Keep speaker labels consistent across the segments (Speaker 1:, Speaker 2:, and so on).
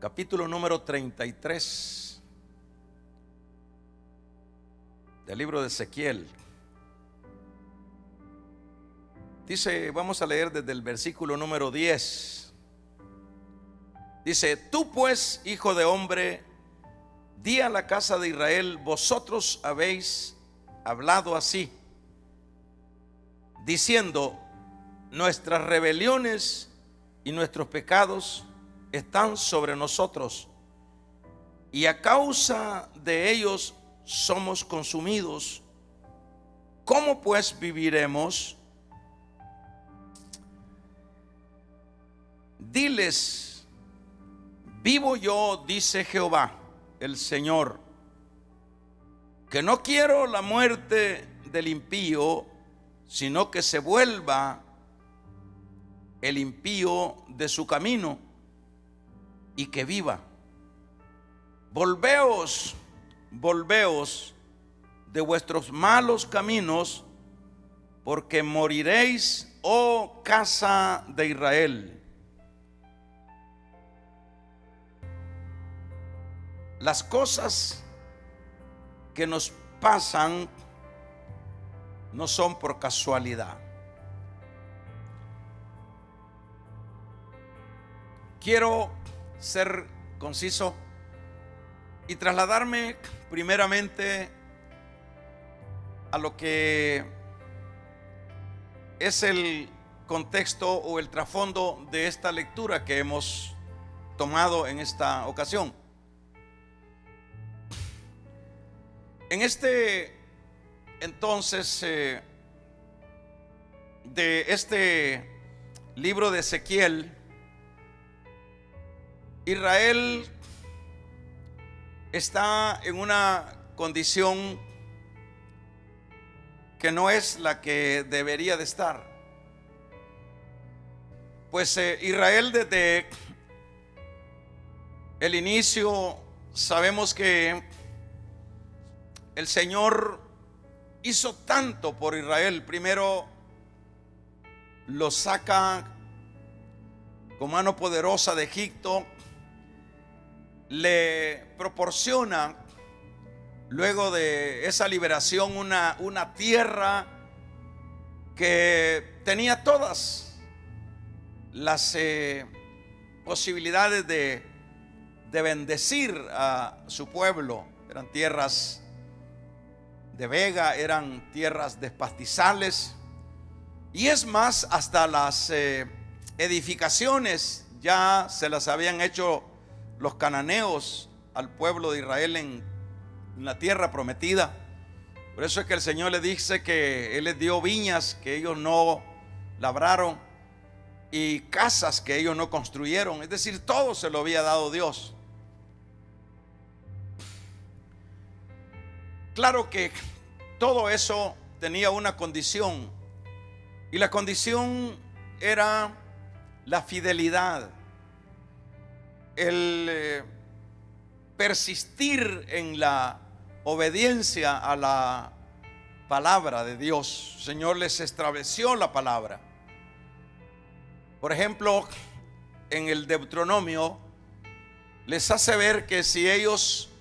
Speaker 1: capítulo número 33 del libro de Ezequiel. Dice, vamos a leer desde el versículo número 10. Dice: tú pues, hijo de hombre, di a la casa de Israel: vosotros habéis hablado así, diciendo: nuestras rebeliones y nuestros pecados están sobre nosotros, y a causa de ellos somos consumidos. ¿Cómo pues viviremos? Diles: vivo yo, dice Jehová el Señor, que no quiero la muerte del impío, sino que se vuelva el impío de su camino y que viva. Volveos, volveos de vuestros malos caminos, porque moriréis, oh casa de Israel. Las cosas que nos pasan no son por casualidad. Quiero ser conciso y trasladarme primeramente a lo que es el contexto o el trasfondo de esta lectura que hemos tomado en esta ocasión. En este entonces de este libro de Ezequiel, Israel está en una condición que no es la que debería de estar. Pues Israel, desde el inicio sabemos que el Señor hizo tanto por Israel. Primero lo saca con mano poderosa de Egipto, le proporciona luego de esa liberación una tierra que tenía todas las posibilidades de bendecir a su pueblo. Eran tierras de vega, eran tierras de pastizales, y es más, hasta las edificaciones ya se las habían hecho los cananeos al pueblo de Israel en la tierra prometida. Por eso es que el Señor le dice que Él les dio viñas que ellos no labraron y casas que ellos no construyeron. Es decir, todo se lo había dado Dios. Claro que todo eso tenía una condición, y la condición era la fidelidad, el persistir en la obediencia a la palabra de Dios. El Señor les estableció la palabra. Por ejemplo, en el Deuteronomio les hace ver que si ellos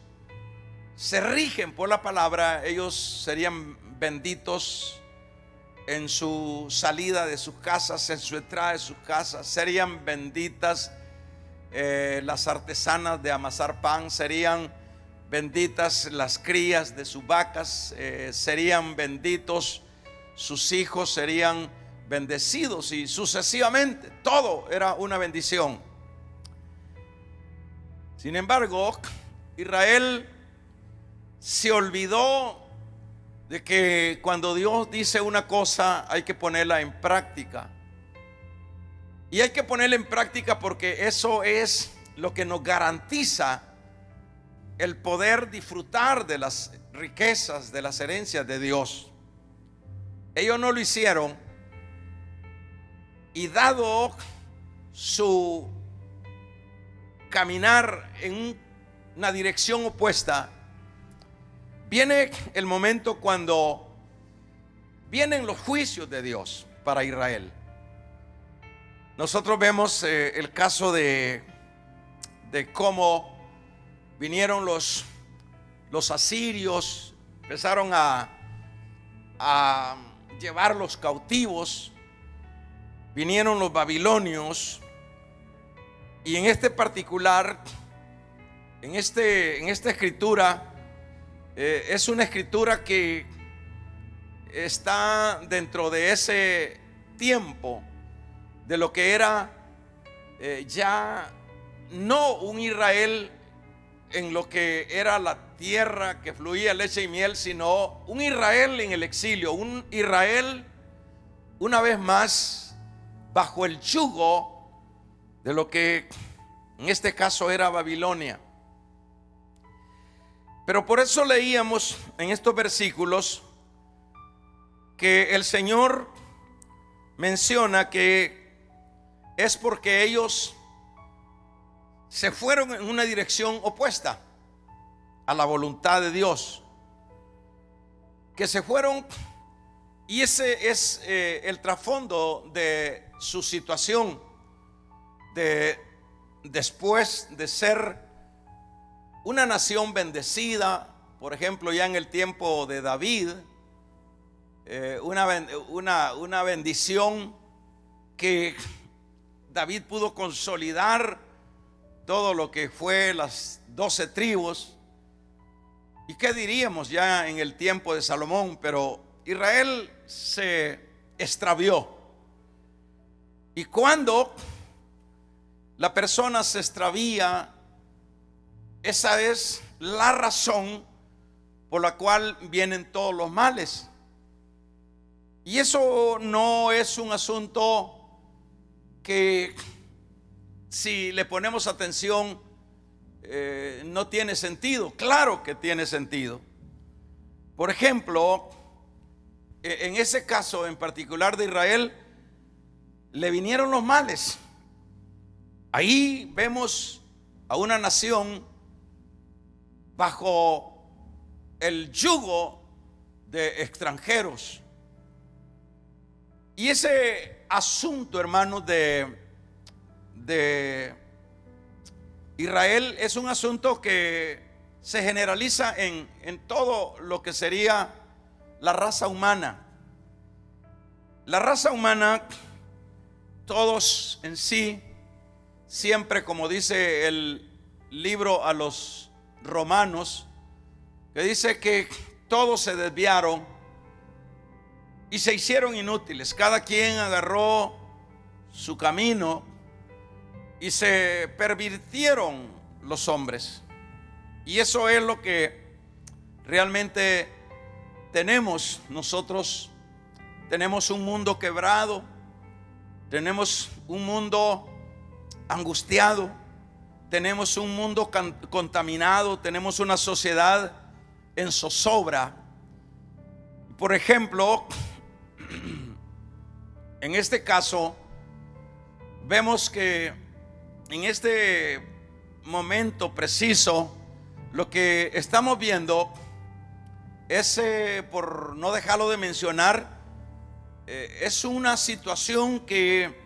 Speaker 1: se rigen por la palabra, ellos serían benditos en su salida de sus casas, en su entrada de sus casas. Serían benditas las artesanas de amasar pan, serían benditas las crías de sus vacas, serían benditos sus hijos, serían bendecidos, y sucesivamente. Todo era una bendición. Sin embargo, Israel se olvidó de que cuando Dios dice una cosa hay que ponerla en práctica. Y hay que ponerla en práctica porque eso es lo que nos garantiza el poder disfrutar de las riquezas, de las herencias de Dios. Ellos no lo hicieron, y dado su caminar en una dirección opuesta, viene el momento cuando vienen los juicios de Dios para Israel. Nosotros vemos el caso de de cómo vinieron los asirios, empezaron a llevarlos cautivos, vinieron los babilonios, y en este particular, en esta escritura, es una escritura que está dentro de ese tiempo de lo que era ya no un Israel en lo que era la tierra que fluía leche y miel, sino un Israel en el exilio, un Israel una vez más bajo el yugo de lo que en este caso era Babilonia. Pero por eso leíamos en estos versículos que el Señor menciona que es porque ellos se fueron en una dirección opuesta a la voluntad de Dios, que se fueron, y ese es el trasfondo de su situación después de ser una nación bendecida. Por ejemplo, ya en el tiempo de David, una bendición que David pudo consolidar todo lo que fue las 12 tribus. ¿Y qué diríamos ya en el tiempo de Salomón? Pero Israel se extravió. Y cuando la persona se extravía, esa es la razón por la cual vienen todos los males. Y eso no es un asunto que, si le ponemos atención, no tiene sentido. Claro que tiene sentido. Por ejemplo, en ese caso en particular de Israel, le vinieron los males. Ahí vemos a una nación bajo el yugo de extranjeros. Y ese asunto, hermanos, de Israel es un asunto que se generaliza en todo lo que sería la raza humana. La raza humana, todos en sí, siempre, como dice el libro a los Romanos, que dice que todos se desviaron y se hicieron inútiles. Cada quien agarró su camino y se pervirtieron los hombres. Y eso es lo que realmente tenemos nosotros. Tenemos un mundo quebrado, tenemos un mundo angustiado, tenemos un mundo contaminado, tenemos una sociedad en zozobra. Por ejemplo, en este caso, vemos que en este momento preciso, lo que estamos viendo es, por no dejarlo de mencionar, es una situación que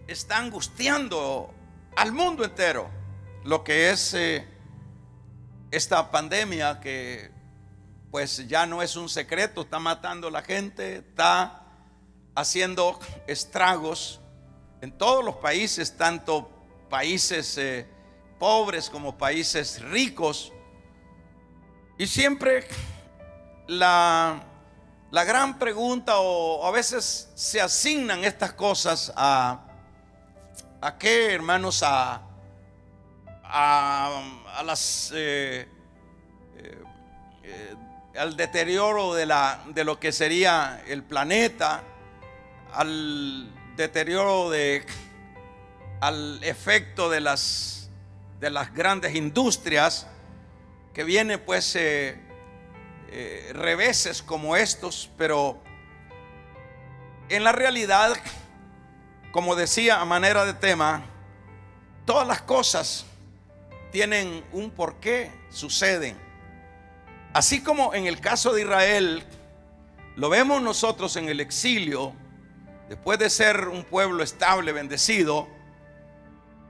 Speaker 1: está angustiando al mundo entero. Lo que es esta pandemia, que pues ya no es un secreto, está matando a la gente, está haciendo estragos en todos los países, tanto países pobres como países ricos. Y siempre la gran pregunta, o a veces se asignan estas cosas ¿a qué, hermanos? A al deterioro de lo que sería el planeta, al deterioro al efecto de las grandes industrias, que viene pues reveses como estos. Pero en la realidad, como decía a manera de tema, todas las cosas tienen un porqué, suceden. Así como en el caso de Israel, lo vemos nosotros en el exilio, después de ser un pueblo estable, bendecido,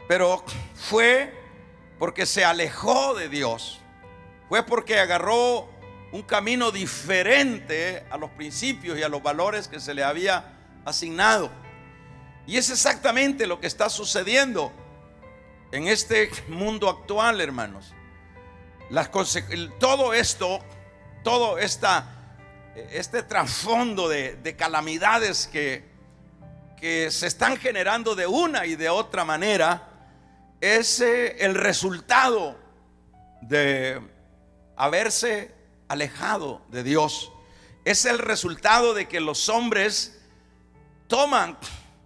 Speaker 1: pero fue porque se alejó de Dios. Fue porque agarró un camino diferente a los principios y a los valores que se le había asignado. Y es exactamente lo que está sucediendo en este mundo actual, hermanos. Todo esto, este trasfondo de calamidades que se están generando de una y de otra manera, es el resultado de haberse alejado de Dios. Es el resultado de que los hombres toman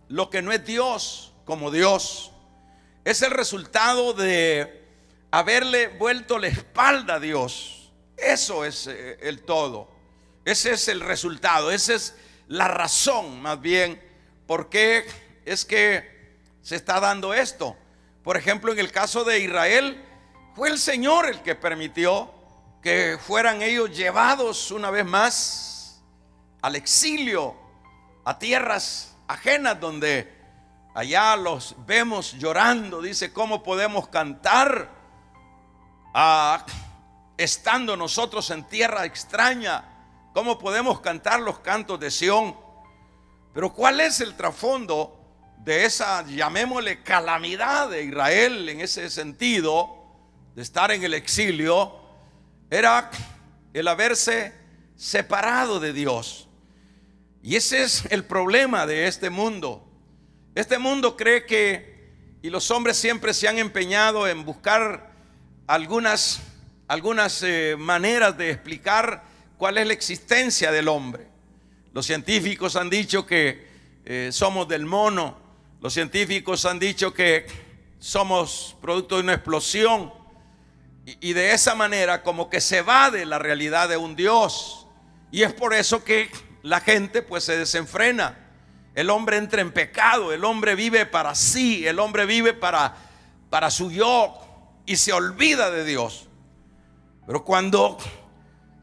Speaker 1: lo que no es Dios como Dios. Es el resultado de haberle vuelto la espalda a Dios. Eso es el todo. Ese es el resultado. Esa es la razón, más bien, por qué es que se está dando esto. Por ejemplo, en el caso de Israel, fue el Señor el que permitió que fueran ellos llevados una vez más al exilio, a tierras ajenas, donde allá los vemos llorando. Dice: ¿cómo podemos cantar estando nosotros en tierra extraña? ¿Cómo podemos cantar los cantos de Sión? Pero ¿cuál es el trasfondo de esa, llamémosle, calamidad de Israel en ese sentido de estar en el exilio? Era el haberse separado de Dios. Y ese es el problema de este mundo. Este mundo cree que, y los hombres siempre se han empeñado en buscar algunas maneras de explicar cuál es la existencia del hombre. Los científicos han dicho que somos del mono. Los científicos han dicho que somos producto de una explosión. Y de esa manera como que se evade la realidad de un Dios. Y es por eso que la gente pues se desenfrena. El hombre entra en pecado. El hombre vive para sí. El hombre vive para su yo, y se olvida de Dios. Pero cuando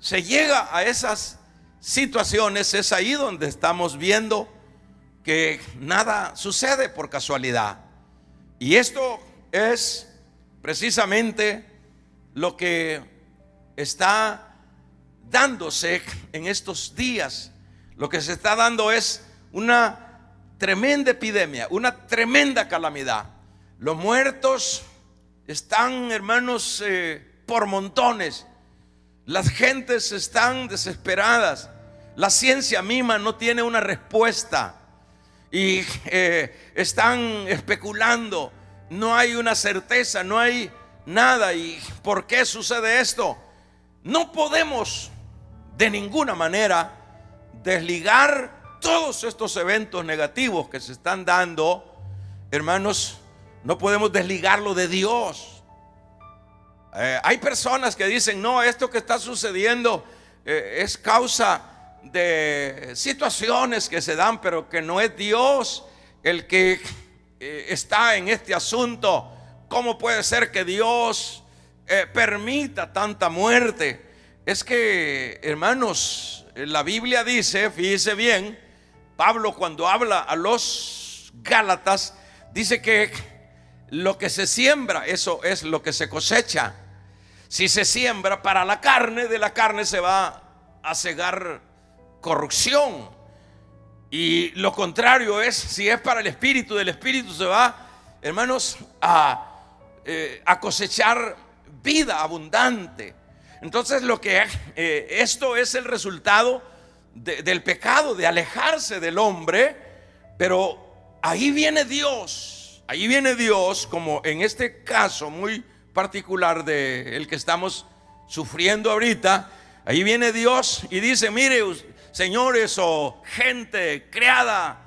Speaker 1: se llega a esas situaciones, es ahí donde estamos viendo que nada sucede por casualidad. Y esto es precisamente lo que está dándose en estos días. Lo que se está dando es una tremenda epidemia, una tremenda calamidad. Los muertos están, hermanos, por montones. Las gentes están desesperadas. La ciencia misma no tiene una respuesta y están especulando. No hay una certeza, no hay nada. ¿Y por qué sucede esto? No podemos de ninguna manera desligar todos estos eventos negativos que se están dando, hermanos. No podemos desligarlo de Dios. Hay personas que dicen: no, esto que está sucediendo es causa de situaciones que se dan, pero que no es Dios el que está en este asunto. ¿Cómo puede ser que Dios permita tanta muerte? Es que, hermanos, la Biblia dice, fíjese bien, Pablo cuando habla a los Gálatas, dice que lo que se siembra, eso es lo que se cosecha. Si se siembra para la carne, de la carne se va a segar corrupción. Y lo contrario es, si es para el espíritu, del espíritu se va, hermanos, a cosechar vida abundante. Entonces esto es el resultado del pecado, de alejarse del hombre. Pero ahí viene Dios, como en este caso muy particular de el que estamos sufriendo ahorita. Ahí viene Dios y dice: mire, señores o gente creada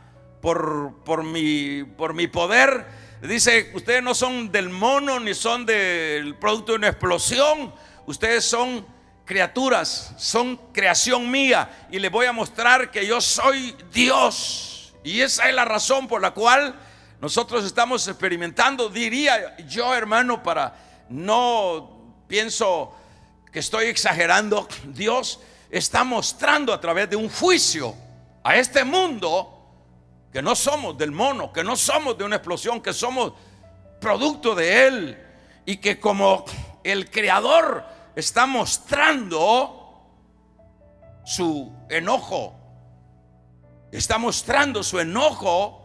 Speaker 1: por mi poder, dice: ustedes no son del mono ni son del producto de una explosión. Ustedes son criaturas, son creación mía, y les voy a mostrar que yo soy Dios. Y esa es la razón por la cual nosotros estamos experimentando, diría yo, hermano, no pienso que estoy exagerando. Dios está mostrando a través de un juicio a este mundo que no somos del mono, que no somos de una explosión, que somos producto de Él. y que como el Creador está mostrando su enojo, está mostrando su enojo,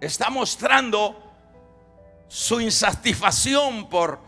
Speaker 1: está mostrando su insatisfacción por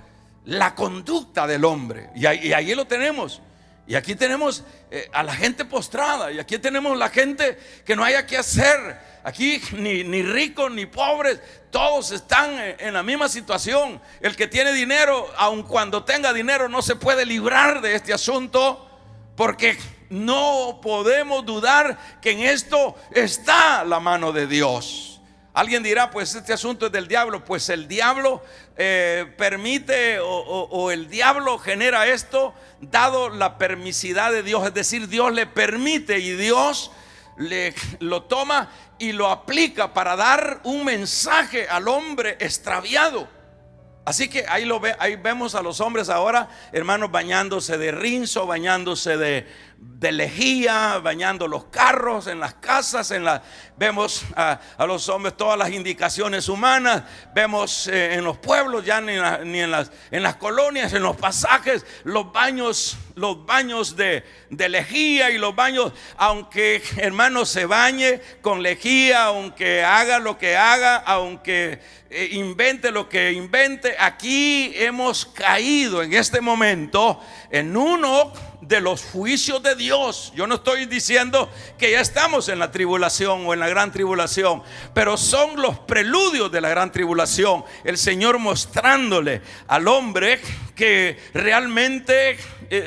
Speaker 1: la conducta del hombre. Y ahí lo tenemos. Y aquí tenemos a la gente postrada. Y aquí tenemos la gente que no haya que hacer. Aquí ni ricos ni pobres, todos están en la misma situación. El que tiene dinero, aun cuando tenga dinero, no se puede librar de este asunto, porque no podemos dudar que en esto está la mano de Dios. Alguien dirá, pues este asunto es del diablo. Pues el diablo permite o el diablo genera esto dado la permisidad de Dios. Es decir, Dios le permite y Dios lo toma y lo aplica para dar un mensaje al hombre extraviado. Así que ahí vemos a los hombres ahora, hermanos, bañándose de rinzo, bañándose de lejía, bañando los carros en las casas, vemos a los hombres todas las indicaciones humanas. Vemos en los pueblos, ya ni en las colonias, en los pasajes, los baños de lejía, y los baños, aunque hermano se bañe con lejía, aunque haga lo que haga, aunque invente lo que invente, aquí hemos caído en este momento en uno de los juicios de Dios. Yo no estoy diciendo que ya estamos en la tribulación o en la gran tribulación, pero son los preludios de la gran tribulación. El Señor mostrándole al hombre que realmente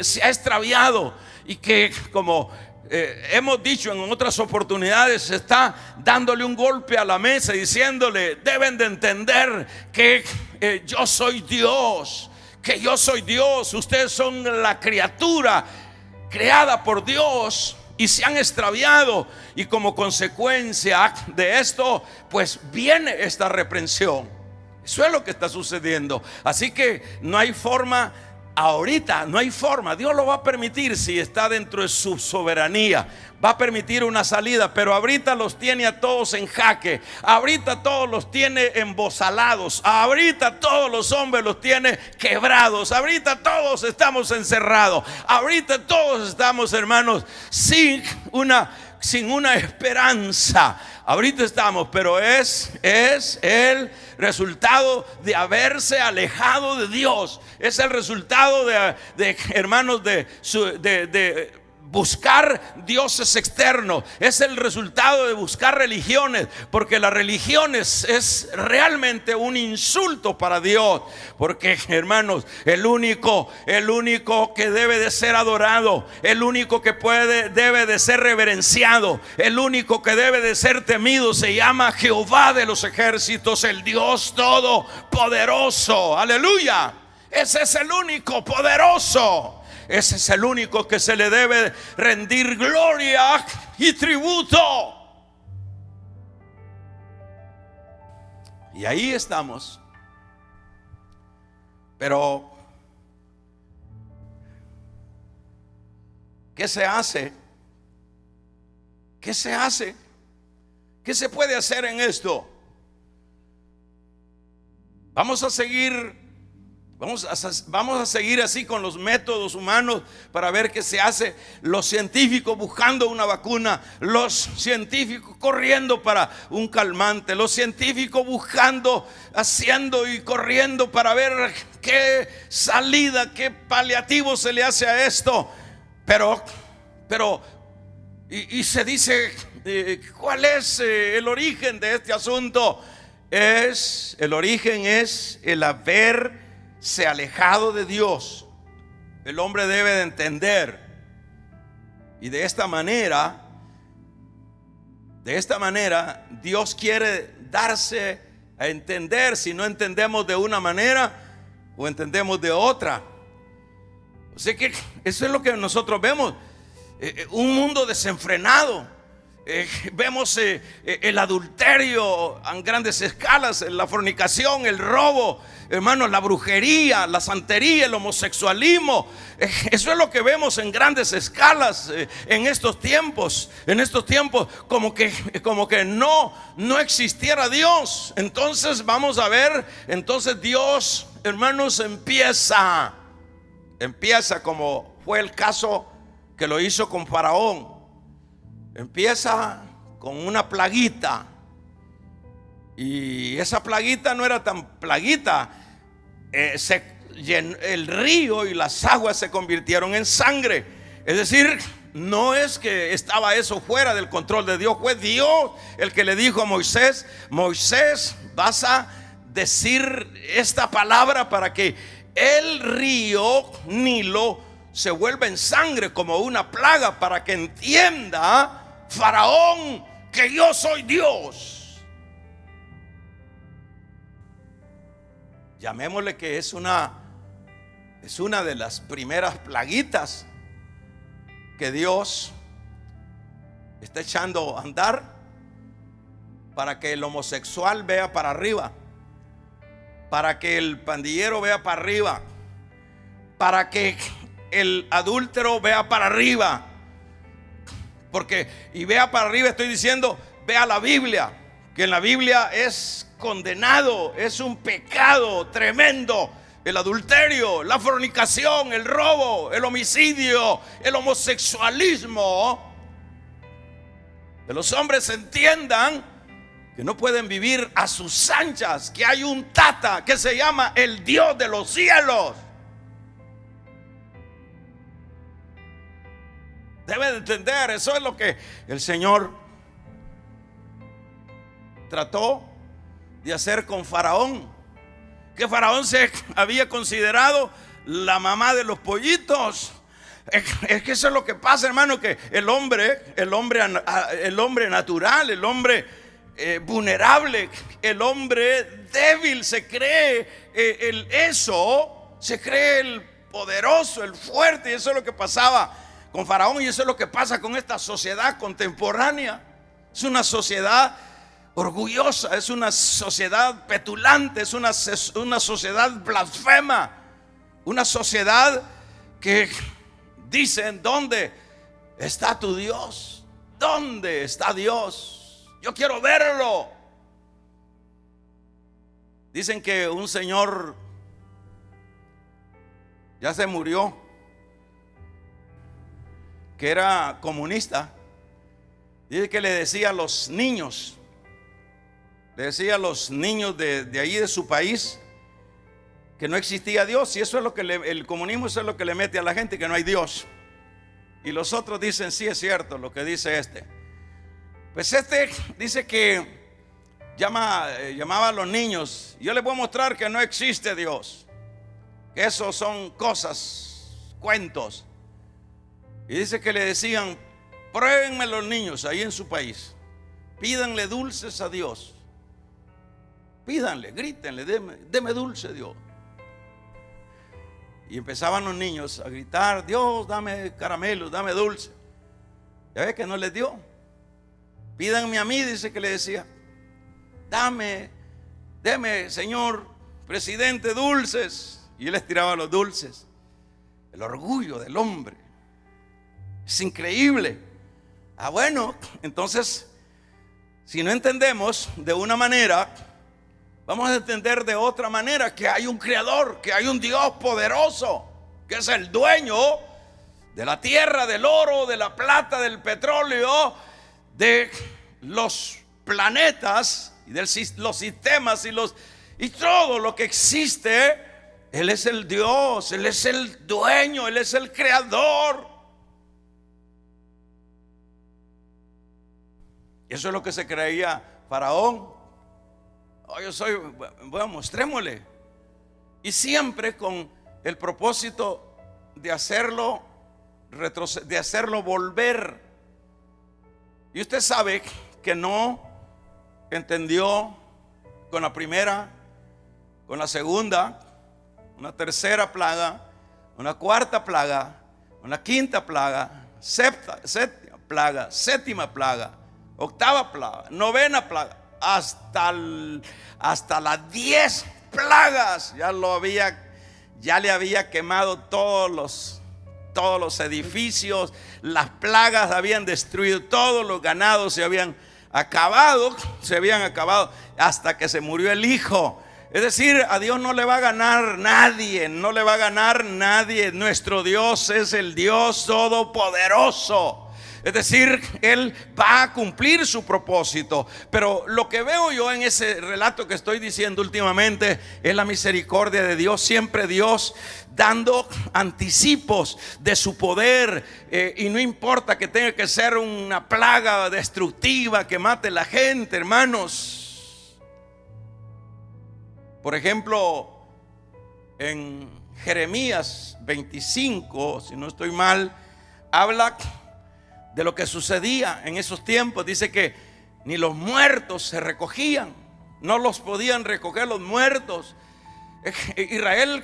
Speaker 1: se ha extraviado y que, como hemos dicho en otras oportunidades, está dándole un golpe a la mesa y diciéndole: deben de entender que yo soy Dios, que yo soy Dios. Ustedes son la criatura creada por Dios y se han extraviado, y como consecuencia de esto, pues viene esta reprensión. Eso es lo que está sucediendo. Así que no hay forma. Ahorita no hay forma. Dios lo va a permitir si está dentro de su soberanía. Va a permitir una salida, pero ahorita los tiene a todos en jaque. Ahorita todos los tiene embozalados. Ahorita todos los hombres los tiene quebrados. Ahorita todos estamos encerrados. Ahorita todos estamos, hermanos, sin una esperanza. Ahorita estamos, pero es el resultado de haberse alejado de Dios. Es el resultado de hermanos, de buscar dioses externos. Es el resultado de buscar religiones, porque las religiones es realmente un insulto para Dios. Porque, hermanos, el único que debe de ser adorado, el único que debe de ser reverenciado, el único que debe de ser temido, se llama Jehová de los ejércitos, el Dios todopoderoso. Aleluya. Ese es el único poderoso. Ese es el único que se le debe rendir gloria y tributo. Y ahí estamos. Pero ¿qué se hace? ¿Qué se hace? ¿Qué se puede hacer en esto? Vamos a seguir así con los métodos humanos para ver qué se hace. Los científicos buscando una vacuna, los científicos corriendo para un calmante, los científicos buscando, haciendo y corriendo para ver qué salida, qué paliativo se le hace a esto. Pero se dice, ¿cuál es el origen de este asunto? El origen es el haberse alejado de Dios. El hombre debe de entender, y de esta manera Dios quiere darse a entender. Si no entendemos de una manera o entendemos de otra. O sea que eso es lo que nosotros vemos, un mundo desenfrenado, vemos el adulterio en grandes escalas, la fornicación, el robo, hermanos, la brujería, la santería, el homosexualismo. Eso es lo que vemos en grandes escalas en estos tiempos. En estos tiempos como que no existiera Dios. Entonces vamos a ver, entonces Dios, hermanos, empieza como fue el caso que lo hizo con Faraón. Empieza con una plaguita, y esa plaguita no era tan plaguita. El río y las aguas se convirtieron en sangre. Es decir, no es que estaba eso fuera del control de Dios. Fue Dios el que le dijo a Moisés: Moisés, vas a decir esta palabra para que el río Nilo se vuelva en sangre como una plaga, para que entienda Faraón que yo soy Dios. Llamémosle que es una de las primeras plaguitas que Dios está echando a andar para que el homosexual vea para arriba, para que el pandillero vea para arriba, para que el adúltero vea para arriba. Porque, y vea para arriba, estoy diciendo, vea la Biblia, que en la Biblia es condenado, es un pecado tremendo el adulterio, la fornicación, el robo, el homicidio, el homosexualismo. Que los hombres entiendan que no pueden vivir a sus anchas, que hay un tata que se llama el Dios de los cielos. Debe de entender, eso es lo que el Señor trató de hacer con Faraón. Que Faraón se había considerado la mamá de los pollitos. Es que eso es lo que pasa, hermano, que el hombre natural, el hombre vulnerable, el hombre débil, se cree se cree el poderoso, el fuerte. Y eso es lo que pasaba con Faraón, y eso es lo que pasa con esta sociedad contemporánea. Es una sociedad orgullosa, es una sociedad petulante, es una sociedad blasfema, una sociedad que dicen: ¿dónde está tu Dios? ¿Dónde está Dios? Yo quiero verlo. Dicen que un señor ya se murió, que era comunista. Dice que le decía a los niños de ahí de su país que no existía Dios. Y eso es lo que el comunismo, eso es lo que le mete a la gente, que no hay Dios. Y los otros dicen: sí, es cierto lo que dice este. Pues este dice que llamaba a los niños: yo les voy a mostrar que no existe Dios, que eso son cosas, cuentos. Y dice que le decían: pruébenme los niños ahí en su país, pídanle dulces a Dios, pídanle, grítenle, deme dulce Dios. Y empezaban los niños a gritar: Dios, dame caramelos, dame dulce. Ya ve que no les dio. Pídanme a mí, dice que le decía: deme, señor presidente, dulces. Y él les tiraba los dulces. El orgullo del hombre es increíble. Bueno, entonces, si no entendemos de una manera, vamos a entender de otra manera: que hay un creador, que hay un Dios poderoso, que es el dueño de la tierra, del oro, de la plata, del petróleo, de los planetas y de los sistemas y todo lo que existe. Él es el Dios, Él es el dueño, Él es el creador. Eso es lo que se creía Faraón. Yo soy, bueno, mostrémosle. Y siempre con el propósito de hacerlo volver. Y usted sabe que no entendió con la primera, con la segunda, una tercera plaga, una cuarta plaga, una quinta plaga, séptima plaga, octava plaga, novena plaga, hasta las 10 plagas. Ya le había quemado todos los edificios. Las plagas habían destruido todos los ganados, se habían acabado hasta que se murió el hijo. Es decir, a Dios no le va a ganar nadie, no le va a ganar nadie. Nuestro Dios es el Dios todopoderoso. Es decir, Él va a cumplir su propósito. Pero lo que veo yo en ese relato que estoy diciendo últimamente es la misericordia de Dios. Siempre Dios dando anticipos de su poder, y no importa que tenga que ser una plaga destructiva que mate a la gente, hermanos. Por ejemplo, en Jeremías 25, si no estoy mal, habla de lo que sucedía en esos tiempos. Dice que ni los muertos se recogían, no los podían recoger los muertos. Israel,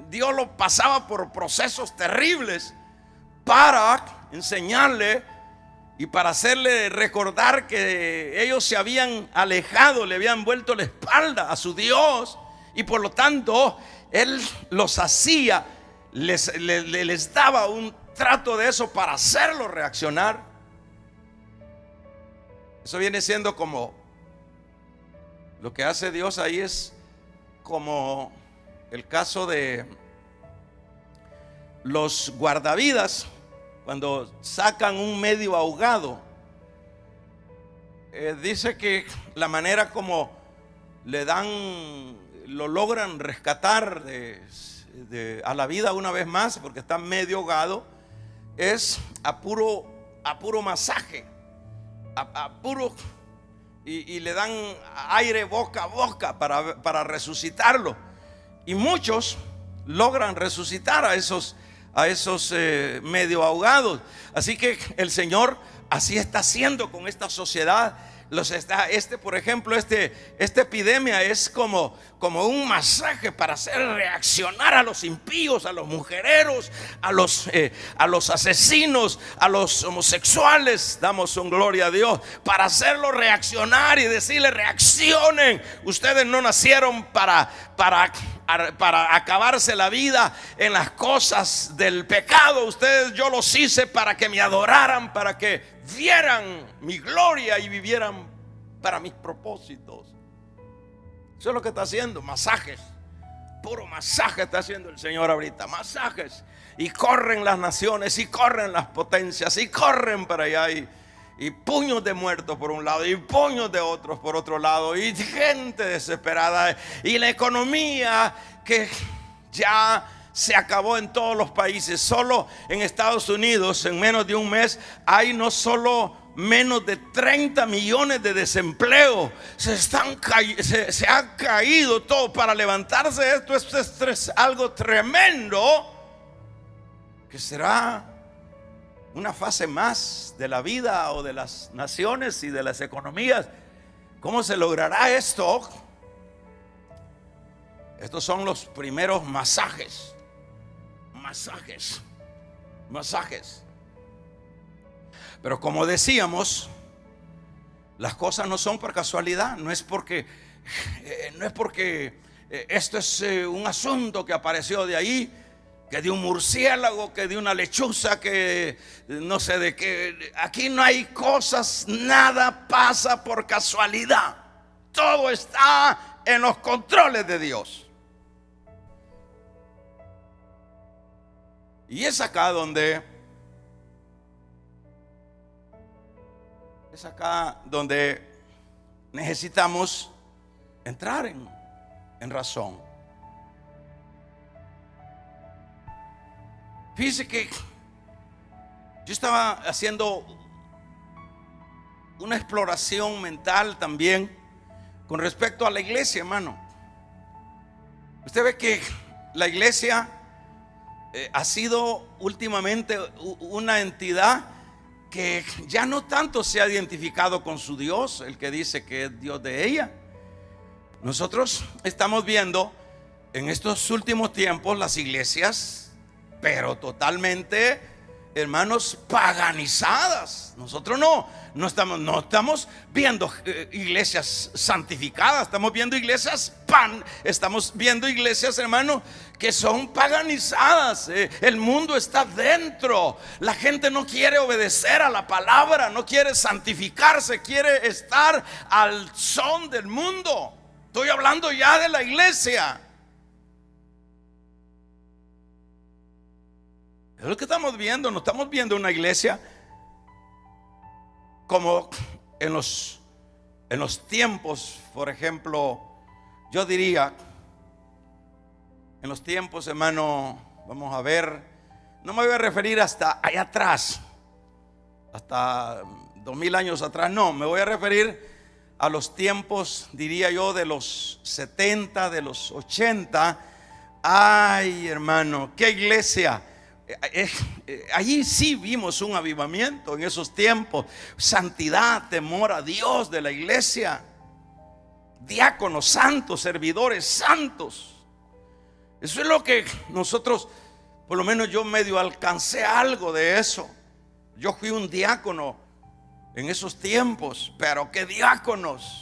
Speaker 1: Dios lo pasaba por procesos terribles para enseñarle y para hacerle recordar que ellos se habían alejado, le habían vuelto la espalda a su Dios, y por lo tanto Él los hacía, les daba un trato de eso para hacerlo reaccionar. Eso viene siendo como lo que hace Dios ahí, es como el caso de los guardavidas cuando sacan un medio ahogado. Dice que la manera como lo logran rescatar a la vida una vez más, porque está medio ahogado, es a puro masaje, y le dan aire boca a boca para resucitarlo. Y muchos logran resucitar a esos medio ahogados. Así que el Señor así está haciendo con esta sociedad. Por ejemplo, esta epidemia es como un masaje para hacer reaccionar a los impíos, a los mujereros, a los asesinos, a los homosexuales. Damos un gloria a Dios para hacerlo reaccionar y decirle: reaccionen. Ustedes no nacieron para acabarse la vida en las cosas del pecado. Yo los hice para que me adoraran, para que vieran mi gloria y vivieran para mis propósitos. Eso es lo que está haciendo, masajes, puro masaje está haciendo el Señor ahorita, masajes. Y corren las naciones, y corren las potencias, y corren para allá, y puños de muertos por un lado, y puños de otros por otro lado, y gente desesperada, y la economía que ya se acabó en todos los países. Solo en Estados Unidos, en menos de un mes, hay no solo menos de 30 millones de desempleo. Se ha caído todo. Para levantarse esto es algo tremendo, que será una fase más de la vida o de las naciones y de las economías. ¿Cómo se logrará esto? Estos son los primeros masajes. Pero como decíamos, las cosas no son por casualidad. No es porque esto es un asunto que apareció de ahí, que de un murciélago, que de una lechuza, que no sé de qué. Aquí no hay cosas, nada pasa por casualidad. Todo está en los controles de Dios. Y es acá donde necesitamos entrar en razón. Fíjese que yo estaba haciendo una exploración mental también con respecto a la iglesia, hermano. Usted ve que la iglesia ha sido últimamente una entidad que ya no tanto se ha identificado con su Dios, el que dice que es Dios de ella. Nosotros estamos viendo en estos últimos tiempos las iglesias, pero totalmente hermanos, paganizadas. Nosotros no estamos viendo iglesias santificadas, estamos viendo iglesias estamos viendo iglesias, hermanos, que son paganizadas. El mundo está dentro. La gente no quiere obedecer a la palabra, no quiere santificarse, quiere estar al son del mundo. Estoy hablando ya de la iglesia. Es lo que estamos viendo. No estamos viendo una iglesia como en los tiempos, por ejemplo, yo diría, en los tiempos, hermano, vamos a ver, no me voy a referir hasta allá atrás, hasta 2000 años atrás, no, me voy a referir a los tiempos, diría yo, de los 70, de los 80. Ay, hermano, qué iglesia. Allí sí vimos un avivamiento en esos tiempos. Santidad, temor a Dios de la iglesia, diáconos santos, servidores santos. Eso es lo que nosotros, por lo menos yo medio alcancé algo de eso. Yo fui un diácono en esos tiempos, pero qué diáconos.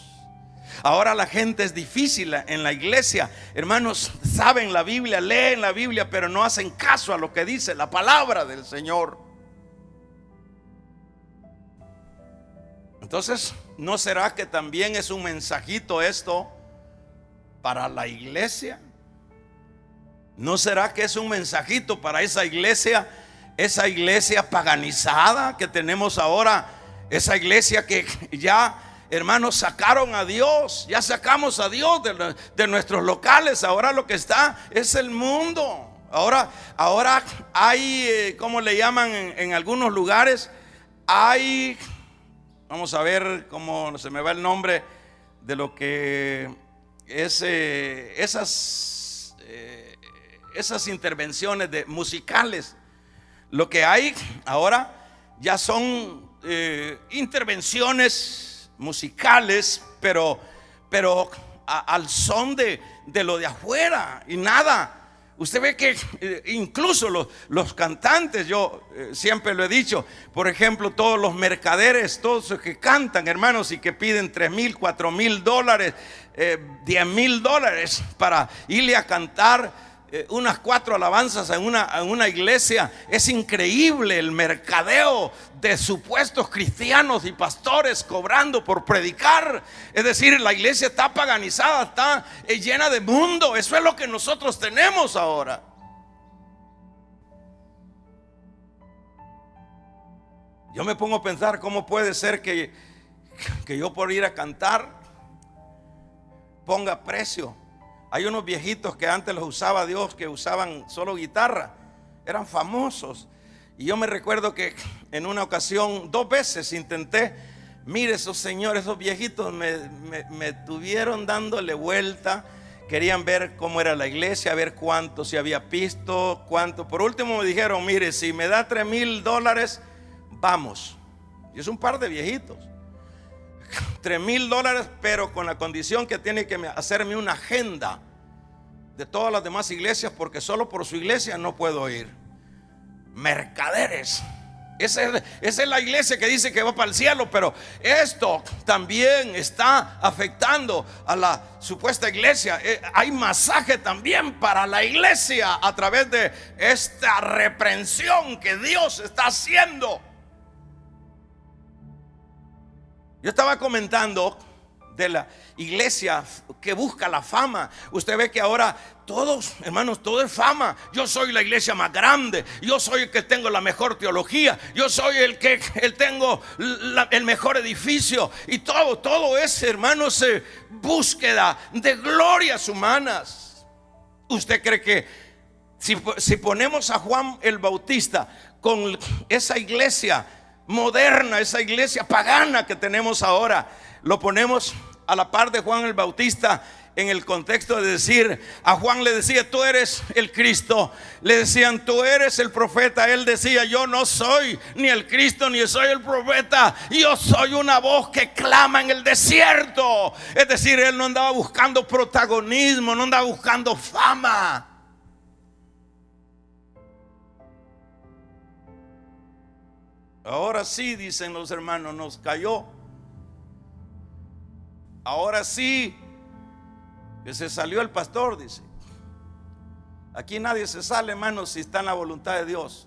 Speaker 1: Ahora la gente es difícil en la iglesia. Hermanos, saben la Biblia, leen la Biblia, pero no hacen caso a lo que dice la palabra del Señor. Entonces, ¿no será que también es un mensajito esto para la iglesia? ¿No será que es un mensajito para esa iglesia paganizada que tenemos ahora? Esa iglesia que ya, hermanos, sacaron a Dios. Ya sacamos a Dios de nuestros locales. Ahora lo que está es el mundo. Ahora hay, ¿cómo le llaman en algunos lugares? Hay, vamos a ver cómo se me va el nombre de lo que es esas intervenciones musicales. Lo que hay ahora ya son intervenciones musicales, pero al son de lo de afuera y nada. Usted ve que incluso los cantantes, yo siempre lo he dicho, por ejemplo, todos los mercaderes, todos los que cantan, hermanos, y que piden $3,000, $4,000, $10,000 para irle a cantar unas 4 alabanzas en una iglesia. Es increíble el mercadeo de supuestos cristianos y pastores cobrando por predicar. Es decir, la iglesia está paganizada, está llena de mundo. Eso es lo que nosotros tenemos ahora. Yo me pongo a pensar cómo puede ser que yo por ir a cantar ponga precio. Hay unos viejitos que antes los usaba Dios, que usaban solo guitarra, eran famosos. Y yo me recuerdo que en una ocasión, 2 veces intenté. Mire, esos señores, esos viejitos me tuvieron dándole vuelta. Querían ver cómo era la iglesia, ver cuánto se había visto, cuánto. Por último me dijeron, mire, si me da $3,000, vamos. Y es un par de viejitos. $3,000, pero con la condición que tiene que hacerme una agenda de todas las demás iglesias, porque solo por su iglesia no puedo ir. Mercaderes. Esa es la iglesia que dice que va para el cielo, pero esto también está afectando a la supuesta iglesia. Hay masaje también para la iglesia a través de esta reprensión que Dios está haciendo. Yo estaba comentando de la iglesia que busca la fama. Usted ve que ahora todos, hermanos, todo es fama. Yo soy la iglesia más grande, yo soy el que tengo la mejor teología, yo soy el que tengo el mejor edificio. Y todo es, hermanos, búsqueda de glorias humanas. ¿Usted cree que si ponemos a Juan el Bautista con esa iglesia moderna, esa iglesia pagana que tenemos ahora, lo ponemos a la par de Juan el Bautista en el contexto de decir, a Juan le decía, tú eres el Cristo, le decían, tú eres el profeta, él decía, yo no soy ni el Cristo ni soy el profeta, yo soy una voz que clama en el desierto. Es decir, él no andaba buscando protagonismo, no andaba buscando fama. Ahora sí, dicen los hermanos, nos cayó. Ahora sí que se salió el pastor, dice. Aquí nadie se sale, hermanos, si está en la voluntad de Dios.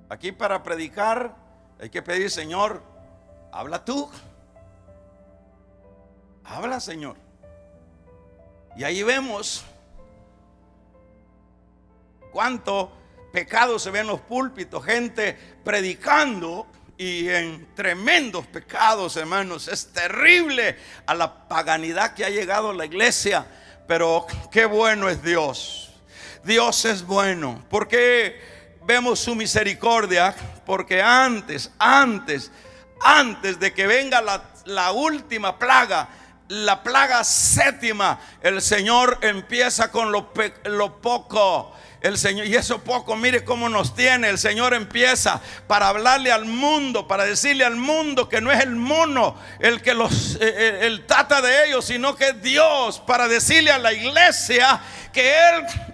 Speaker 1: Aquí para predicar hay que pedir: Señor, habla tú. Habla, Señor. Y ahí vemos cuánto pecado se ve en los púlpitos, gente predicando y en tremendos pecados, hermanos. Es terrible a la paganidad que ha llegado la iglesia. Pero qué bueno es Dios. Dios es bueno. Porque vemos su misericordia. Porque antes de que venga la última plaga, la plaga séptima, el Señor empieza con lo poco. El Señor, y eso poco, mire cómo nos tiene. El Señor empieza para hablarle al mundo, para decirle al mundo que no es el mono el que el trata de ellos, sino que es Dios, para decirle a la iglesia que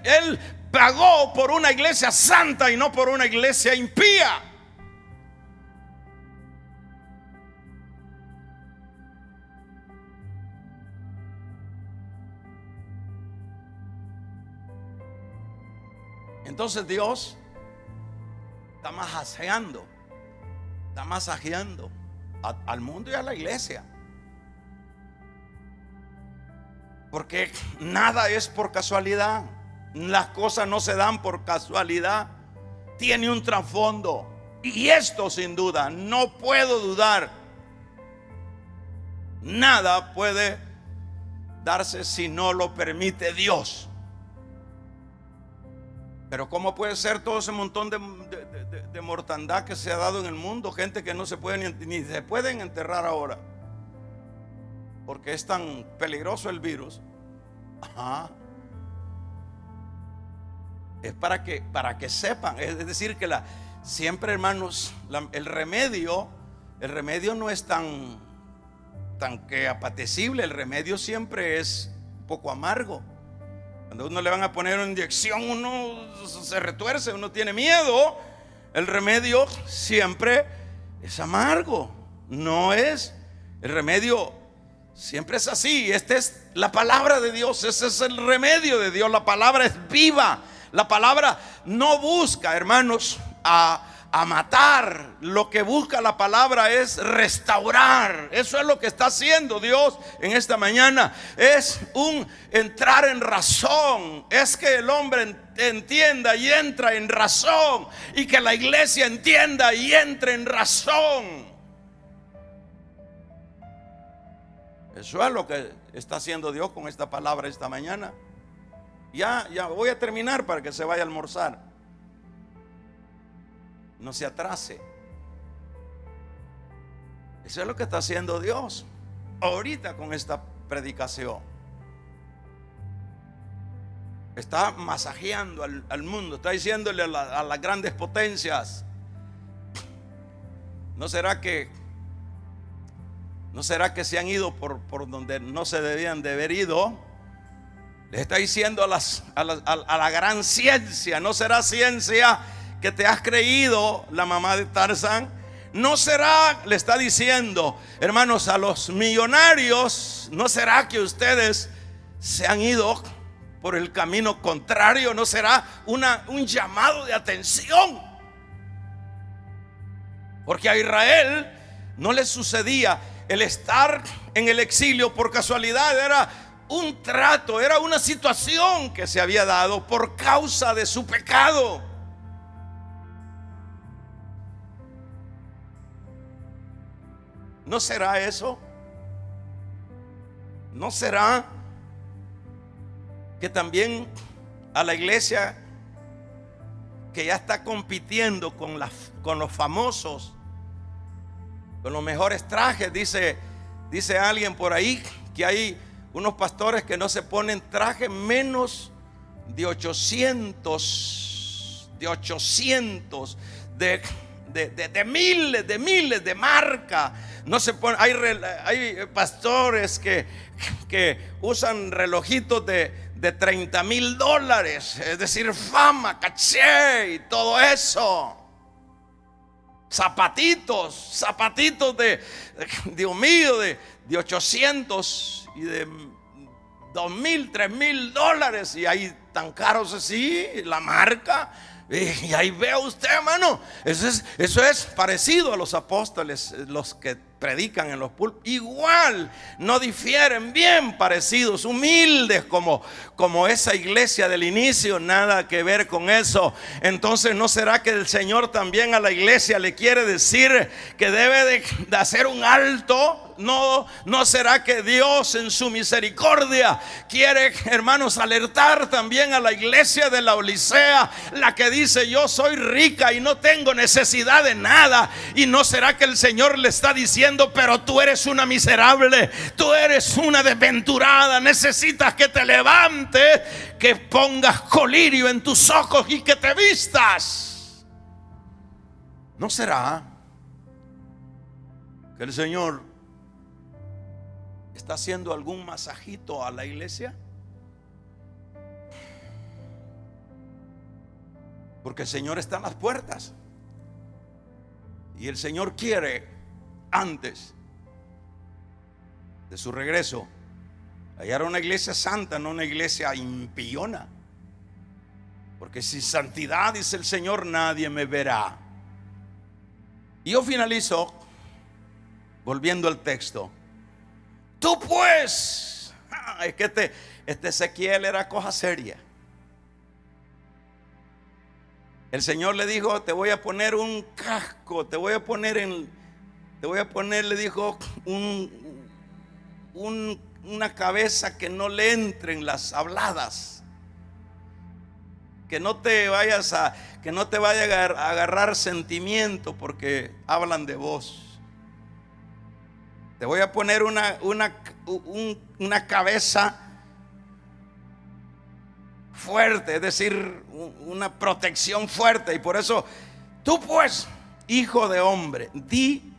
Speaker 1: Él pagó por una iglesia santa y no por una iglesia impía. Entonces Dios está masajeando al mundo y a la iglesia. Porque nada es por casualidad. Las cosas no se dan por casualidad. Tiene un trasfondo. Y esto sin duda, no puedo dudar, nada puede darse si no lo permite Dios. Pero ¿cómo puede ser todo ese montón de mortandad que se ha dado en el mundo? Gente que no se puede ni se pueden enterrar ahora, porque es tan peligroso el virus. Ajá. Es para que sepan. Es decir que siempre, hermanos, el remedio no es tan que apetecible. El remedio siempre es un poco amargo. Cuando uno le van a poner una inyección, uno se retuerce, uno tiene miedo. El remedio siempre es amargo. El remedio siempre es así. Esta es la palabra de Dios. Ese es el remedio de Dios. La palabra es viva. La palabra no busca, hermanos, a matar. Lo que busca la palabra es restaurar. Eso es lo que está haciendo Dios en esta mañana. Es un entrar en razón. Es que el hombre entienda y entra en razón, y que la iglesia entienda y entre en razón. Eso es lo que está haciendo Dios con esta palabra esta mañana. Ya voy a terminar para que se vaya a almorzar. No se atrase. Eso es lo que está haciendo Dios ahorita con esta predicación. Está masajeando al mundo. Está diciéndole a las grandes potencias: ¿No será que se han ido por donde no se debían de haber ido? Les está diciendo a la gran ciencia: ¿no será ciencia que te has creído la mamá de Tarzán? ¿No será, le está diciendo, hermanos, a los millonarios, no será que ustedes se han ido por el camino contrario? ¿No será un llamado de atención? Porque a Israel no le sucedía el estar en el exilio por casualidad. Era un trato, era una situación que se había dado por causa de su pecado. ¿No será eso? ¿No será que también a la iglesia que ya está compitiendo con los famosos, con los mejores trajes? Dice alguien por ahí que hay unos pastores que no se ponen traje menos de 800 de miles de marca. No se pone. Hay pastores que usan relojitos de $30,000, es decir, fama, caché y todo eso. zapatitos de Dios mío, de 800 y de 2,000, 3,000 dólares, y ahí tan caros así, la marca. Y ahí vea usted, hermano, eso es parecido a los apóstoles, los que predican en los púlpitos. Igual, no difieren, bien parecidos, humildes como esa iglesia del inicio. Nada que ver con eso. Entonces, ¿no será que el Señor también a la iglesia le quiere decir que debe de hacer un alto? ¿No será que Dios en su misericordia quiere, hermanos, alertar también a la iglesia de la Odisea, la que dice: yo soy rica y no tengo necesidad de nada? ¿Y no será que el Señor le está diciendo: pero tú eres una miserable, tú eres una desventurada, necesitas que te levantes, que pongas colirio en tus ojos y que te vistas? ¿No será que el Señor está haciendo algún masajito a la iglesia? Porque el Señor está en las puertas, y el Señor quiere, antes de su regreso, hallar una iglesia santa, no una iglesia impiona. Porque sin santidad, dice el Señor, nadie me verá. Y yo finalizo volviendo al texto. Tú pues, es que este Ezequiel era cosa seria. El Señor le dijo: te voy a poner un casco, le dijo, una cabeza que no le entren las habladas, que no te vaya a agarrar sentimiento porque hablan de vos. Te voy a poner una cabeza fuerte, es decir, una protección fuerte. Y por eso, tú pues, hijo de hombre, di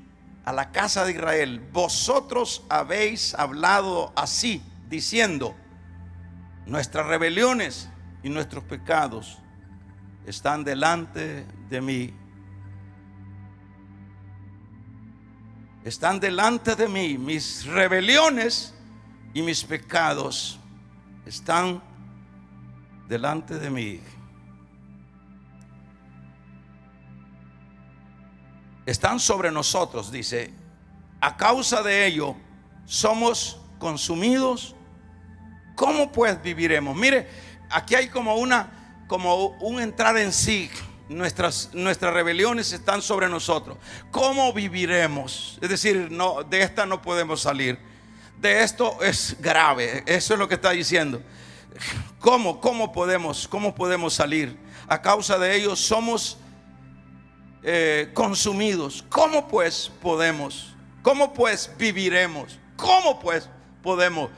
Speaker 1: a la casa de Israel: vosotros habéis hablado así, diciendo: nuestras rebeliones y nuestros pecados están delante de mí. Están delante de mí, mis rebeliones y mis pecados están delante de mí. Están sobre nosotros, dice. A causa de ello somos consumidos. ¿Cómo pues viviremos? Mire, aquí hay como un entrar en sí. Nuestras rebeliones están sobre nosotros. ¿Cómo viviremos? Es decir, no, de esta no podemos salir. De esto es grave. Eso es lo que está diciendo. ¿Cómo podemos salir? A causa de ellos somos consumidos. ¿Cómo pues podemos? ¿Cómo pues viviremos? ¿Cómo pues podemos?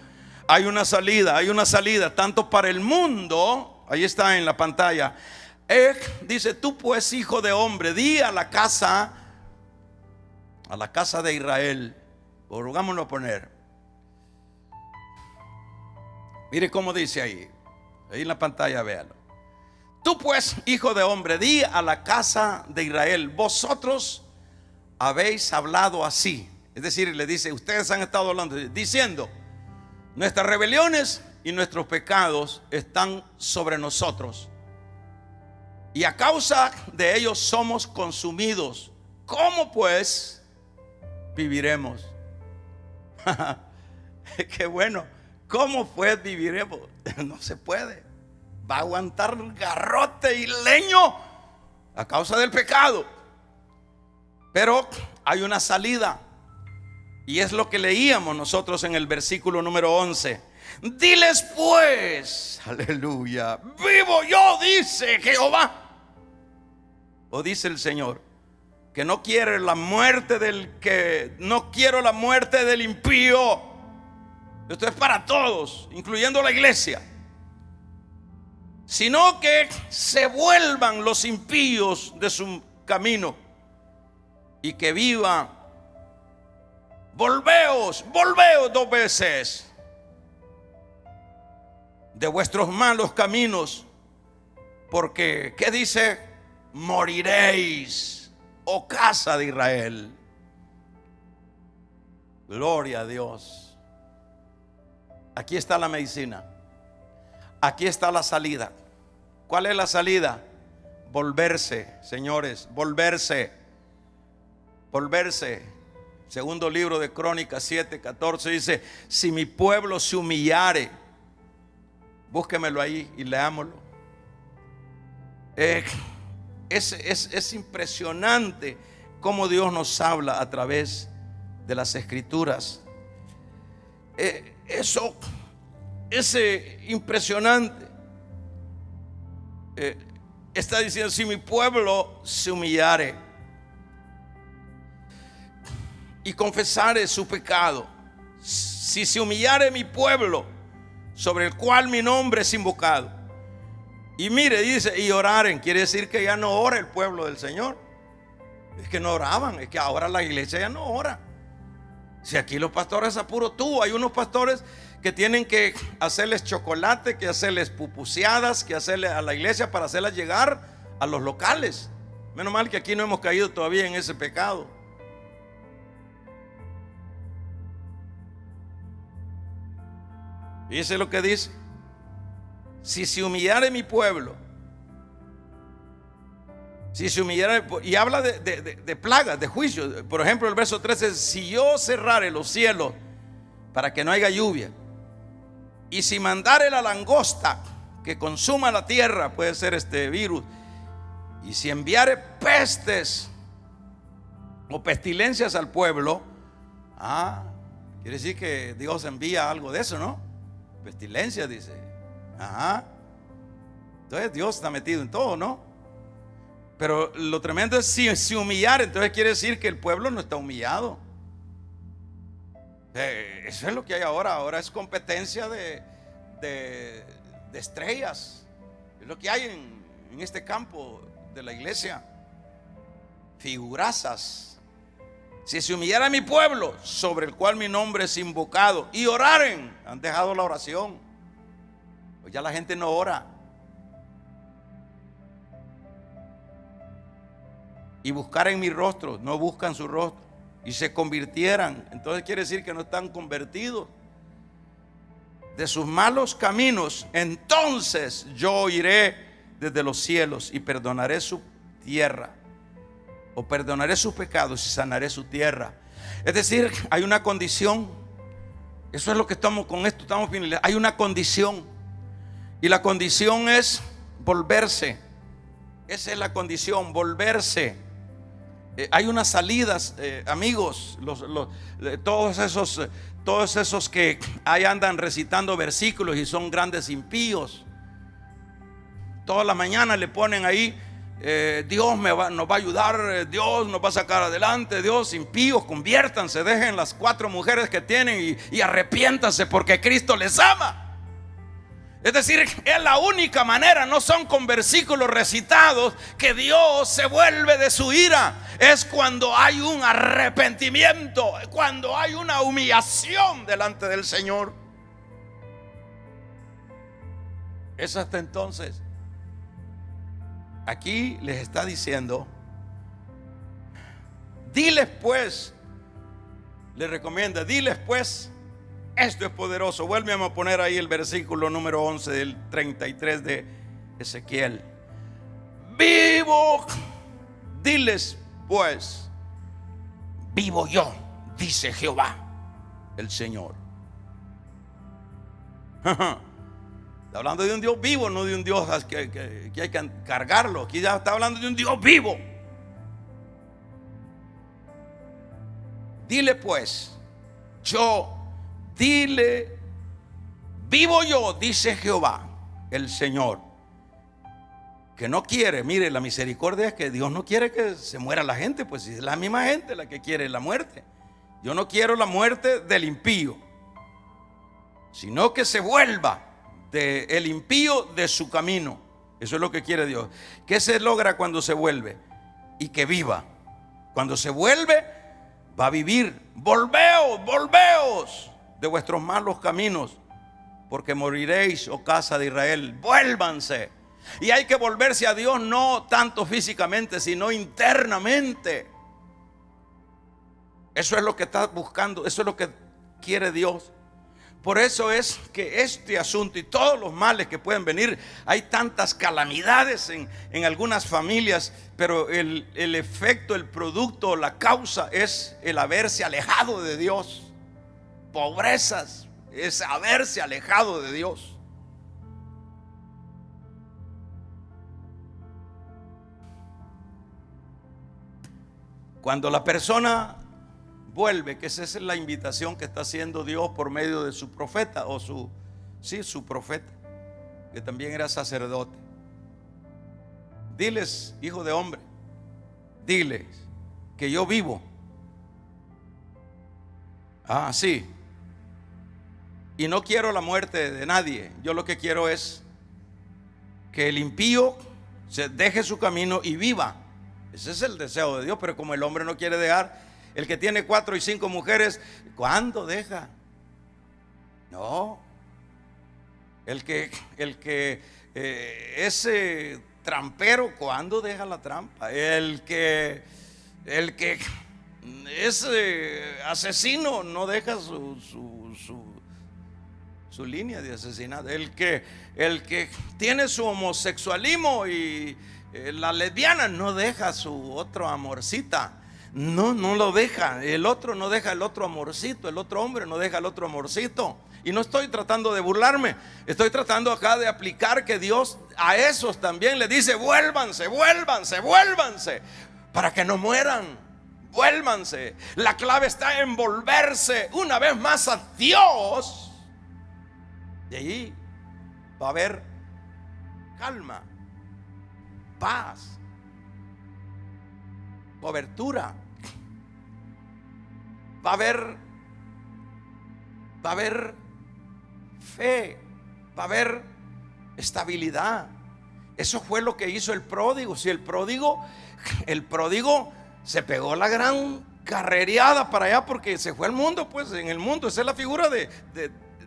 Speaker 1: Hay una salida tanto para el mundo. Ahí está en la pantalla. Dice: tú pues, hijo de hombre, di a la casa de Israel. Volvámoslo a poner. Mire cómo dice ahí en la pantalla, véalo. Tú pues, hijo de hombre, di a la casa de Israel: vosotros habéis hablado así. Es decir, le dice: ustedes han estado hablando, diciendo: nuestras rebeliones y nuestros pecados están sobre nosotros, y a causa de ellos somos consumidos. ¿Cómo pues viviremos? Qué bueno. ¿Cómo pues viviremos? No se puede. Va a aguantar garrote y leño a causa del pecado. Pero hay una salida, y es lo que leíamos nosotros en el versículo número 11. Diles pues, aleluya, vivo yo, dice Jehová, o dice el Señor, que no quiere la muerte no quiero la muerte del impío. Esto es para todos, incluyendo la iglesia, sino que se vuelvan los impíos de su camino y que viva. Volveos 2 veces de vuestros malos caminos, porque ¿qué dice? Moriréis. oh casa de Israel. Gloria a Dios. Aquí está la medicina. Aquí está la salida. ¿Cuál es la salida? Volverse, señores, volverse. Volverse. Segundo libro de Crónicas 7:14 dice: si mi pueblo se humillare. Búsquemelo ahí y leámoslo. Es impresionante cómo Dios nos habla a través de las Escrituras. Eso es impresionante. Está diciendo: si mi pueblo se humillare y confesare su pecado, si se humillare mi pueblo, sobre el cual mi nombre es invocado. Y mire, dice, y oraren, quiere decir que ya no ora el pueblo del Señor. Es que no oraban, es que ahora la iglesia ya no ora. Si aquí los pastores a puro tubo, hay unos pastores que tienen que hacerles chocolate, que hacerles pupuseadas, que hacerle a la iglesia para hacerlas llegar a los locales. Menos mal que aquí no hemos caído todavía en ese pecado. Dice lo que dice: si se humillare mi pueblo, si se humillare, y habla de plagas, de juicio. Por ejemplo, el verso 13: si yo cerrare los cielos para que no haya lluvia, y si mandare la langosta que consuma la tierra, puede ser este virus, y si enviare pestes o pestilencias al pueblo, quiere decir que Dios envía algo de eso, ¿no? Pestilencia, dice. Entonces Dios está metido en todo, ¿no? Pero lo tremendo es si humillar, entonces quiere decir que el pueblo no está humillado. Eso es lo que hay ahora. Ahora es competencia de estrellas. Es lo que hay en este campo de la iglesia. Figurazas. Si se humillara mi pueblo, sobre el cual mi nombre es invocado, y oraren, han dejado la oración. Pues ya la gente no ora. Y buscaren mi rostro, no buscan su rostro, y se convirtieran, entonces quiere decir que no están convertidos de sus malos caminos, entonces yo oiré desde los cielos y perdonaré su tierra, o perdonaré sus pecados y sanaré su tierra. Es decir, hay una condición. Eso es lo que estamos con esto, estamos finalizando. Hay una condición, y la condición es volverse. Esa es la condición, volverse. Hay unas salidas, amigos, todos esos que ahí andan recitando versículos y son grandes impíos. Toda la mañana le ponen ahí: Dios nos va a ayudar, Dios nos va a sacar adelante, Dios. Impíos, conviértanse, dejen las 4 mujeres que tienen y arrepiéntanse porque Cristo les ama. Es decir, es la única manera, no son con versículos recitados, que Dios se vuelve de su ira. Es cuando hay un arrepentimiento, cuando hay una humillación delante del Señor. Es hasta entonces. Aquí les está diciendo: diles pues, les recomienda, diles pues, esto es poderoso. Vuelve a poner ahí el versículo número 11 del 33 de Ezequiel. Vivo, diles pues, vivo yo, dice Jehová el Señor. Está hablando de un Dios vivo, no de un Dios que hay que cargarlo. Aquí ya está hablando de un Dios vivo. Dile pues, dile, vivo yo, dice Jehová el Señor, que no quiere. Mire, la misericordia es que Dios no quiere que se muera la gente, pues es la misma gente la que quiere la muerte. Yo no quiero la muerte del impío, sino que se vuelva el impío de su camino. Eso es lo que quiere Dios. ¿Qué se logra cuando se vuelve? Y que viva. Cuando se vuelve, va a vivir. Volveos de vuestros malos caminos, porque moriréis, oh casa de Israel. Vuélvanse. Y hay que volverse a Dios no tanto físicamente, sino internamente. Eso es lo que está buscando, eso es lo que quiere Dios. Por eso es que este asunto y todos los males que pueden venir, hay tantas calamidades en algunas familias, pero el efecto, el producto, la causa es el haberse alejado de Dios. Pobrezas es haberse alejado de Dios. Cuando la persona vuelve, que esa es la invitación que está haciendo Dios por medio de su profeta, o su profeta, que también era sacerdote. Diles, hijo de hombre, diles que yo vivo. Sí. Y no quiero la muerte de nadie. Yo lo que quiero es que el impío se deje su camino y viva. Ese es el deseo de Dios. Pero como el hombre no quiere dejar, el que tiene 4 y 5 mujeres, ¿cuándo deja? No. El que ese trampero, ¿cuándo deja la trampa? El que es asesino, no deja su línea de asesinato. El que tiene su homosexualismo y la lesbiana, no deja su otro amorcita. No lo deja. El otro no deja el otro amorcito. El otro hombre no deja el otro amorcito. Y no estoy tratando de burlarme, estoy tratando acá de aplicar que Dios a esos también le dice: vuélvanse, vuélvanse, vuélvanse, para que no mueran. Vuélvanse. La clave está en volverse una vez más a Dios. Y allí va a haber calma, paz, cobertura. Va a haber fe, va a haber estabilidad. Eso fue lo que hizo el pródigo. Si el pródigo se pegó la gran carrereada para allá, porque se fue al mundo, pues en el mundo. Esa es la figura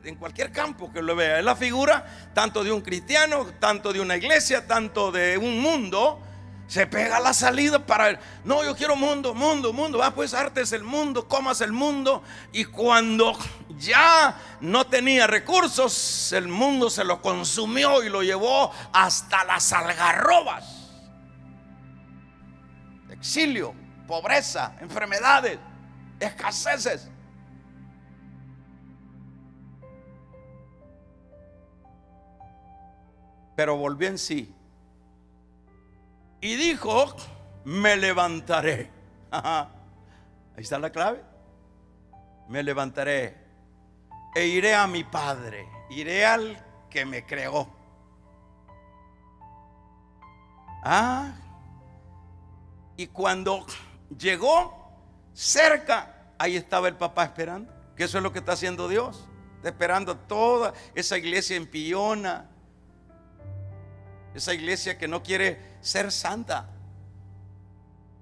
Speaker 1: en cualquier campo que lo vea. Es la figura tanto de un cristiano, tanto de una iglesia, tanto de un mundo. Se pega la salida para no, yo quiero mundo. Pues artes el mundo, comas el mundo. Y cuando ya no tenía recursos, el mundo se lo consumió y lo llevó hasta las algarrobas. Exilio, pobreza, enfermedades, escaseces. Pero volvió en sí y dijo: me levantaré. Ahí está la clave. Me levantaré e iré a mi Padre, iré al que me creó. Y cuando llegó cerca, ahí estaba el papá esperando. Que eso es lo que está haciendo Dios. Está esperando a toda esa iglesia empillona, esa iglesia que no quiere ser santa.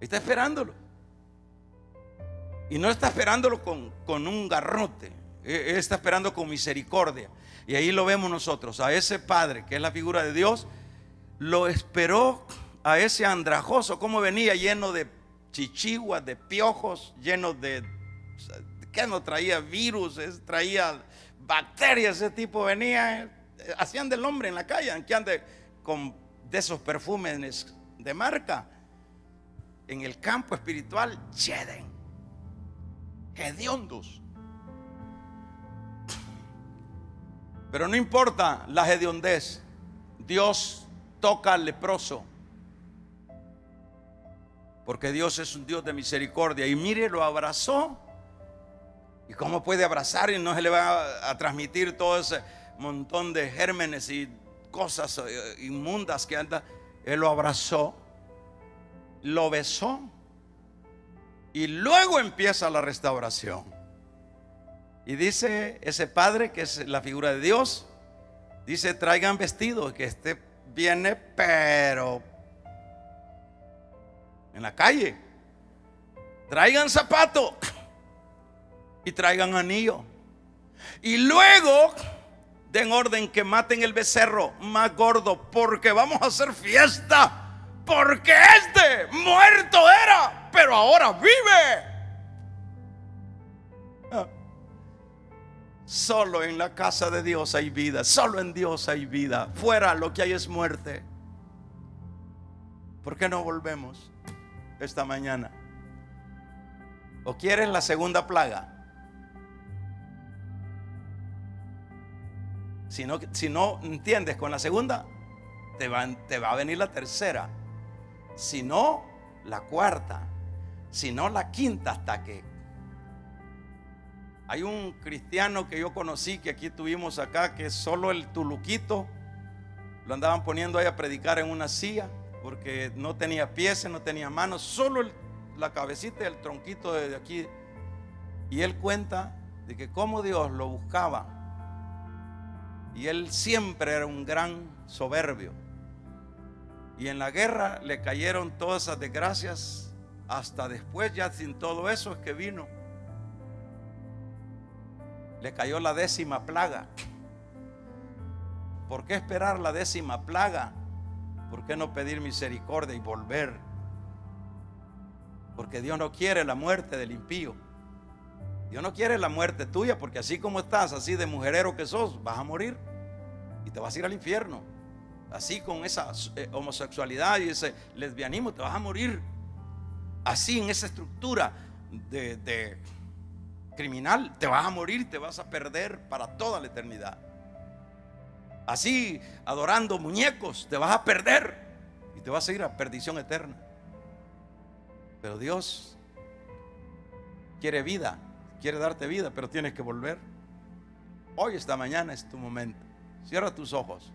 Speaker 1: Está esperándolo. Y no está esperándolo con un garrote. Está esperando con misericordia. Y ahí lo vemos nosotros. A ese Padre, que es la figura de Dios, lo esperó a ese andrajoso. Como venía lleno de chichiguas, de piojos, lleno de... ¿Qué no traía? Virus, traía bacterias. Ese tipo venía. Hacían del hombre en la calle, que ande con de esos perfumes de marca. En el campo espiritual, cheden, hediondos. Pero no importa la hediondez, Dios toca al leproso, porque Dios es un Dios de misericordia. Y mire, lo abrazó. ¿Y cómo puede abrazar y no se le va a transmitir todo ese montón de gérmenes y cosas inmundas que anda? Él lo abrazó, lo besó, y luego empieza la restauración. Y dice ese Padre, que es la figura de Dios, dice: traigan vestidos, que este viene pero en la calle. Traigan zapato y traigan anillo. Y luego den orden que maten el becerro más gordo, porque vamos a hacer fiesta, porque muerto era, pero ahora vive. Solo en la casa de Dios hay vida, solo en Dios hay vida. Fuera lo que hay es muerte. ¿Por qué no volvemos esta mañana? ¿O quieres la segunda plaga? Si no entiendes con la segunda, te va a venir la tercera. Si no, la cuarta. Si no, la quinta, hasta que... Hay un cristiano que yo conocí, que aquí tuvimos acá, que solo el tuluquito lo andaban poniendo ahí a predicar en una silla, porque no tenía pies, no tenía manos, solo la cabecita y el tronquito de aquí. Y él cuenta de que cómo Dios lo buscaba. Y él siempre era un gran soberbio. Y en la guerra le cayeron todas esas desgracias. Hasta después, ya sin todo eso, es que vino. Le cayó la 10ª plaga. ¿Por qué esperar la 10ª plaga? ¿Por qué no pedir misericordia y volver? Porque Dios no quiere la muerte del impío. Dios no quiere la muerte tuya, porque así como estás, así de mujerero que sos, vas a morir y te vas a ir al infierno. Así con esa homosexualidad y ese lesbianismo, te vas a morir. Así en esa estructura de criminal, te vas a morir, te vas a perder para toda la eternidad. Así adorando muñecos, te vas a perder y te vas a ir a perdición eterna. Pero Dios quiere vida, quiere darte vida, pero tienes que volver. Hoy, esta mañana es tu momento. Cierra tus ojos.